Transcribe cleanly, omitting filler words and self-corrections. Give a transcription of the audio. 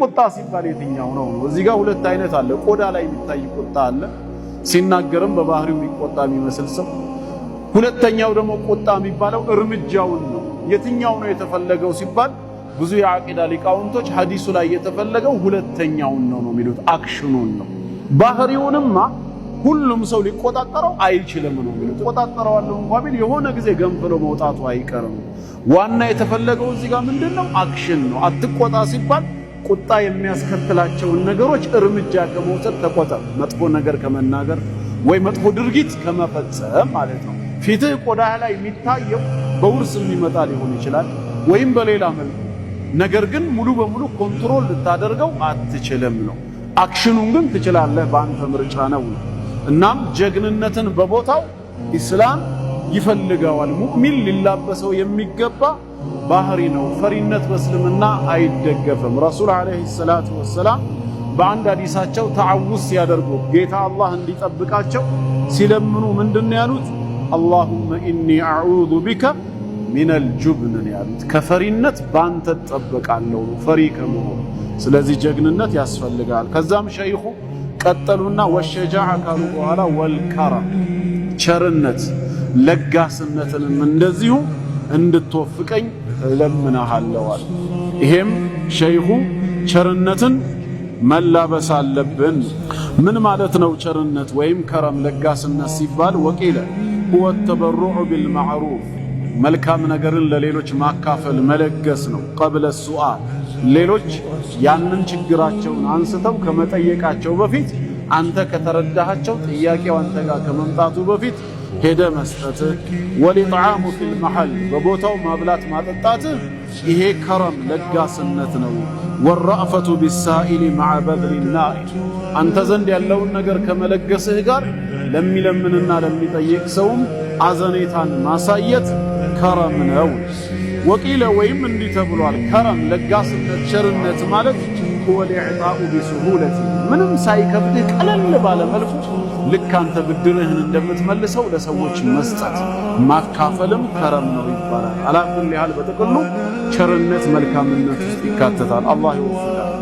ቁጣ ሲባል የትኛው ነው? እዚህ ጋር ሁለት አይነት አለ። ቆዳ ላይ የሚታይ ቁጣ አለ፣ ሲናገርም በባህሪው የሚቆጣ የሚመስል ሰው። ሁለተኛው ደግሞ ቁጣ የሚባለው እርምጃውን ነው። የትኛው ነው የተፈለገው ሲባል ብዙ የዓቂዳ ሊቃውንቶች ሐዲሱ ላይ የተፈለገው ሁለተኛውን ነው የሚሉት፣ አክሽኑን ነው። ባህሪውንማ ሁሉም ሰው ሊቆጣጠረው አይችልም ነው የሚሉት። ቆጣጠረዋለሁ እንኳን ቢል የሆነ ጊዜ ገንፍሎ መውጣቱ አይቀርም። ዋና የተፈለገው እዚህ ጋር ምንድነው? አክሽን ነው። አትቆጣ ሲባል ቁጣ የሚያስከትላቸውን ነገሮች እርምጃ ከመውሰድ ተቆጠብ። መጥፎ ነገር ከመናገር ወይ መጥፎ ድርጊት ከመፈጸም ማለት ነው። ፊትህ ቆዳህ ላይ የሚታየው በውርስ የሚመጣ ሊሆን ይችላል ወይም በሌላ መልኩ፣ ነገር ግን ሙሉ በሙሉ ኮንትሮል ልታደርገው አትችልም ነው። አክሽኑን ግን ትችላለህ፣ በአንተ ምርጫ ነው። እናም ጀግንነትን በቦታው ኢስላም ይፈልገዋል። ሙእሚን ሊላበሰው የሚገባ ባህሪ ነው። ፈሪነት በእስልምና አይደገፍም። ረሱል ዓለይሂ ሰላቱ ወሰላም በአንድ ሐዲሳቸው ተዓውዝ ሲያደርጉ ጌታ አላህ እንዲጠብቃቸው ሲለምኑ ምንድን ነው ያሉት? አላሁመ ኢኒ አዑዙ ቢከ ሚነል ጁብን ያሉት። ከፈሪነት ባንተ እጠበቃለሁ፣ ፈሪ ከመሆን። ስለዚህ ጀግንነት ያስፈልጋል። ከዛም ሸይኹ ቀጠሉና ወሸጃዓ ካሉ በኋላ ወልከረም፣ ቸርነት ለጋስነትንም እንደዚሁ እንድትወፍቀኝ እለምንሃለዋል። ይሄም ሸይኹ ቸርነትን መላበስ አለብን። ምን ማለት ነው ቸርነት ወይም ከረም ለጋስነት ሲባል? ወቂለ ሁወ ተበሩዑ ቢልማዕሩፍ፣ መልካም ነገርን ለሌሎች ማካፈል መለገስ ነው። ቀብለ ሱአል፣ ሌሎች ያንን ችግራቸውን አንስተው ከመጠየቃቸው በፊት አንተ ከተረዳሃቸው ጥያቄው አንተ ጋር ከመምጣቱ በፊት ሄደ መስጠትህ። ወሊጥዓሙ ፊል መሐል፣ በቦታው ማብላት ማጠጣትህ፣ ይሄ ከረም ለጋስነት ነው። ወረእፈቱ ቢሳኢሊ መዓ በድሪ ናኢል፣ አንተ ዘንድ ያለውን ነገር ከመለገስህ ጋር ለሚለምንና ለሚጠይቅ ሰውም አዘኔታን ማሳየት ከረም ነው። ወቂለ ወይም እንዲህ ተብሏል፣ ከረም ለጋስነት ቸርነት ማለት ሁወ ልኢዕጣኡ ቢሱሁለት፣ ምንም ሳይከብድህ ቀለል ባለ መልኩ ልክ አንተ ብድርህን እንደምትመልሰው ለሰዎች መስጠት ማካፈልም ከረም ነው ይባላል። አላ ኩሊ ሐል በጥቅሉ ቸርነት መልካምነት ውስጥ ይካተታል። አላህ ይወፍቃል።